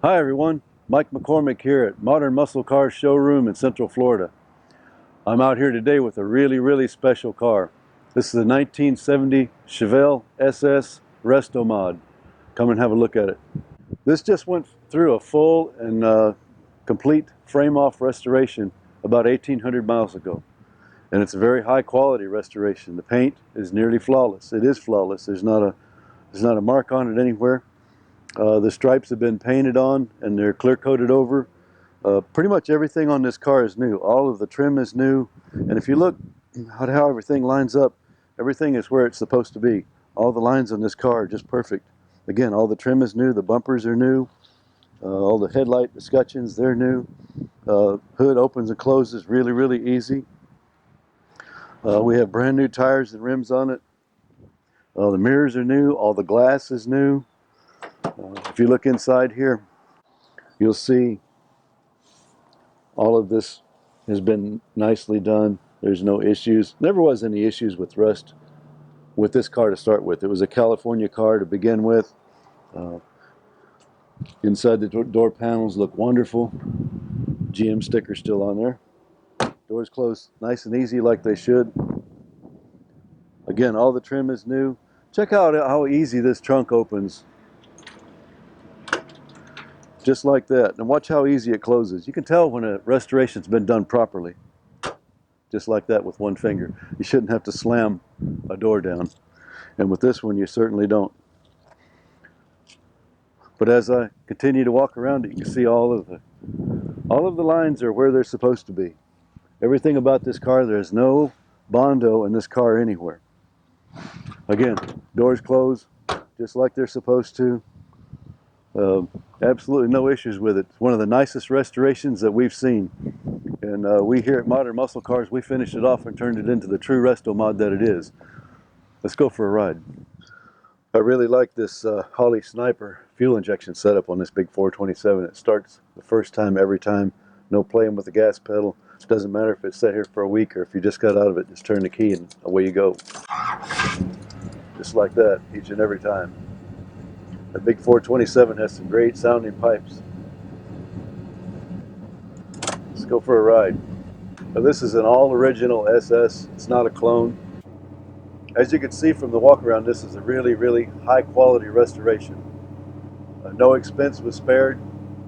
Hi everyone, Mike McCormick here at Modern Muscle Cars Showroom in Central Florida. I'm out here today with a really special car. This is a 1970 Chevelle SS Restomod. Come and have a look at it. This just went through a full and complete frame-off restoration about 1,800 miles ago. And it's a very high quality restoration. The paint is nearly flawless. It is flawless. There's not a mark on it anywhere. The stripes have been painted on and they're clear coated over. Pretty much everything on this car is new. All of the trim is new. And if you look at how everything lines up, everything is where it's supposed to be. All the lines on this car are just perfect. Again, all the trim is new. The bumpers are new. All the headlight escutcheons, they're new. Hood opens and closes really easy. We have brand new tires and rims on it. The mirrors are new. All the glass is new. If you look inside here, you'll see all of this has been nicely done. There's no issues. Never was any issues with rust with this car to start with. It was a California car to begin with. Inside the door panels look wonderful. GM sticker still on there. Doors close nice and easy like they should. Again, all the trim is new. Check out how easy this trunk opens. Just like that. And watch how easy it closes. You can tell when a restoration's been done properly. Just like that with one finger. You shouldn't have to slam a door down. And with this one, you certainly don't. But as I continue to walk around it, you can see all of the lines are where they're supposed to be. Everything about this car, there's no Bondo in this car anywhere. Again, doors close just like they're supposed to. Absolutely no issues with it. It's one of the nicest restorations that we've seen. And we here at Modern Muscle Cars, we finished it off and turned it into the true Restomod that it is. Let's go for a ride. I really like this Holley Sniper fuel injection setup on this big 427. It starts the first time, every time. No playing with the gas pedal. It doesn't matter if it's set here for a week or if you just got out of it, just turn the key and away you go. Just like that, each and every time. The big 427 has some great sounding pipes. Let's go for a ride. Now, this is an all original SS. It's not a clone. As you can see from the walk around, this is a really high quality restoration. No expense was spared.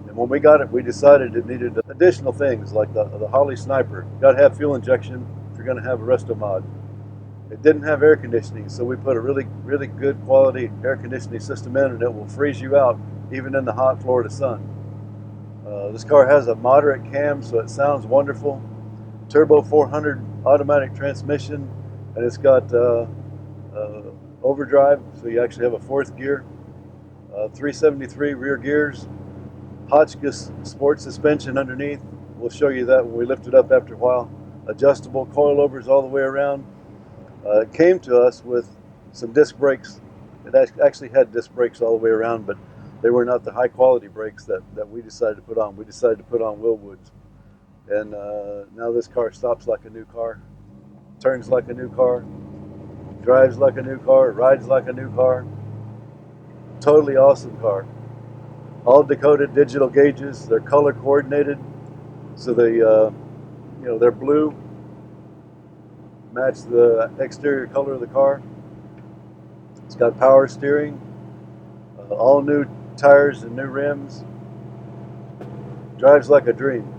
And when we got it, we decided it needed additional things like the Holley Sniper. You got to have fuel injection if you're going to have a Restomod. It didn't have air conditioning, so we put a really good quality air conditioning system in, and it will freeze you out even in the hot Florida sun. This car has a moderate cam, so it sounds wonderful. Turbo 400 automatic transmission, and it's got overdrive, so you actually have a fourth gear. 373 rear gears. Hotchkiss sport suspension underneath. We'll show you that when we lift it up after a while. Adjustable coilovers all the way around. It came to us with some disc brakes. It actually had disc brakes all the way around, but they were not the high quality brakes that we decided to put on. We decided to put on Willwoods. And now this car stops like a new car, turns like a new car, drives like a new car, rides like a new car. Totally awesome car. All decoded digital gauges. They're color coordinated, so they're blue. Match the exterior color of the car. It's got power steering, all new tires and new rims. Drives like a dream.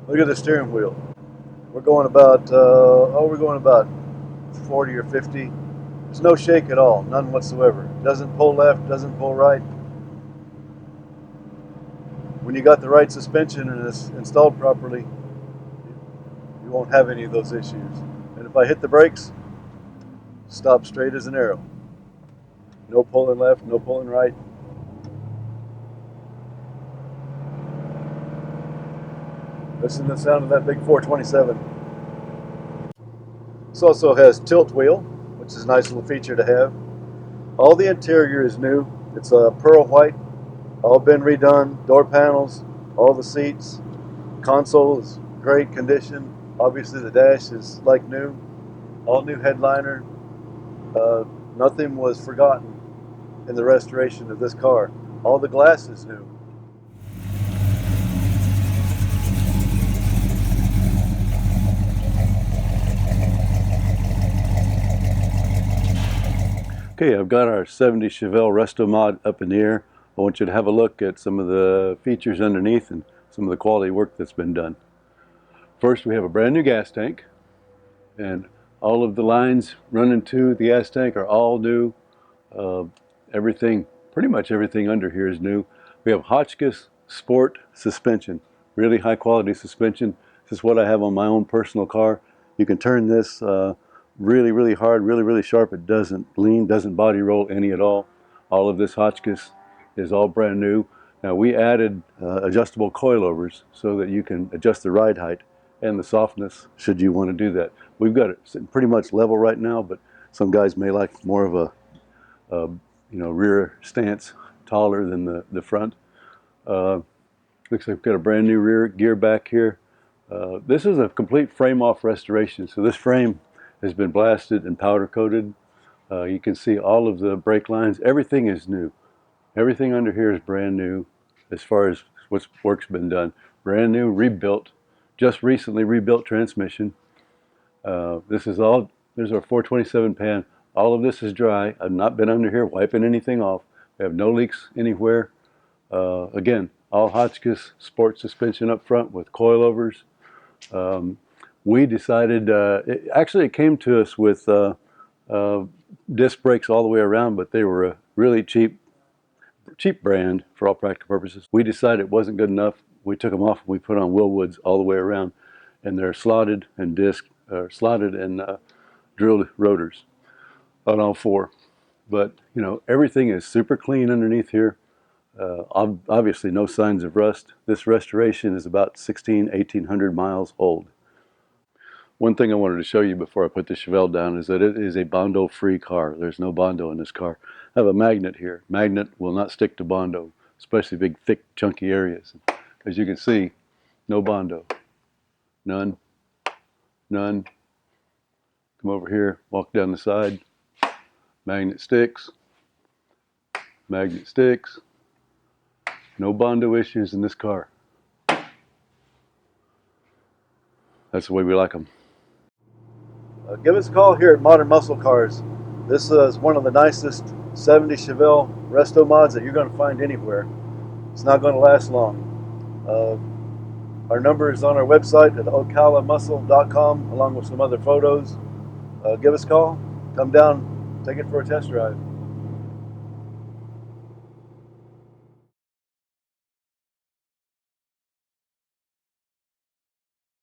Look at the steering wheel. We're going about 40 or 50. There's no shake at all, none whatsoever. Doesn't pull left, doesn't pull right. When you got the right suspension and it's installed properly, you won't have any of those issues. And if I hit the brakes, stop straight as an arrow. No pulling left, no pulling right. Listen to the sound of that big 427. This also has tilt wheel, which is a nice little feature to have. All the interior is new. It's pearl white, all been redone. Door panels, all the seats. Console is great condition. Obviously the dash is like new. All new headliner. Nothing was forgotten. in the restoration of this car. All the glass is new. Okay, I've got our 70 Chevelle Restomod up in the air. I want you to have a look at some of the features underneath and some of the quality work that's been done. First, we have a brand new gas tank, and all of the lines running to the gas tank are all new. Everything, pretty much everything under here is new. We have Hotchkiss Sport suspension, really high quality suspension. This is what I have on my own personal car. You can turn this really, really hard, really, really sharp. It doesn't lean, doesn't body roll any at all. All of this Hotchkiss is all brand new. Now we added adjustable coilovers so that you can adjust the ride height and the softness should you want to do that. We've got it sitting pretty much level right now, but some guys may like more of a rear stance taller than the front. Looks like we've got a brand new rear gear back here. This is a complete frame off restoration. So this frame has been blasted and powder coated. You can see all of the brake lines. Everything is new. Everything under here is brand new as far as work's been done. Brand new, rebuilt, just recently rebuilt transmission. This is all, there's our 427 pan. All of this is dry. I've not been under here wiping anything off. We have no leaks anywhere. Again, all Hotchkiss Sport suspension up front with coilovers. We decided, it came to us with disc brakes all the way around, but they were a really cheap brand for all practical purposes. We decided it wasn't good enough. We took them off and we put on Willwoods all the way around, and they're slotted and drilled rotors on all four. But everything is super clean underneath here. Obviously no signs of rust. This restoration is about 1,800 miles old. One thing I wanted to show you before I put the Chevelle down is that it is a Bondo free car. There's no Bondo in this car. I have a magnet here. Magnet will not stick to Bondo, especially big, thick, chunky areas. As you can see, no Bondo. None. None. Come over here, walk down the side. Magnet sticks. Magnet sticks. No Bondo issues in this car. That's the way we like them. Give us a call here at Modern Muscle Cars. This is one of the nicest 70 Chevelle Restomods that you're going to find anywhere. It's not going to last long. Our number is on our website at ocalamuscle.com along with some other photos. Give us a call. Come down, take it for a test drive.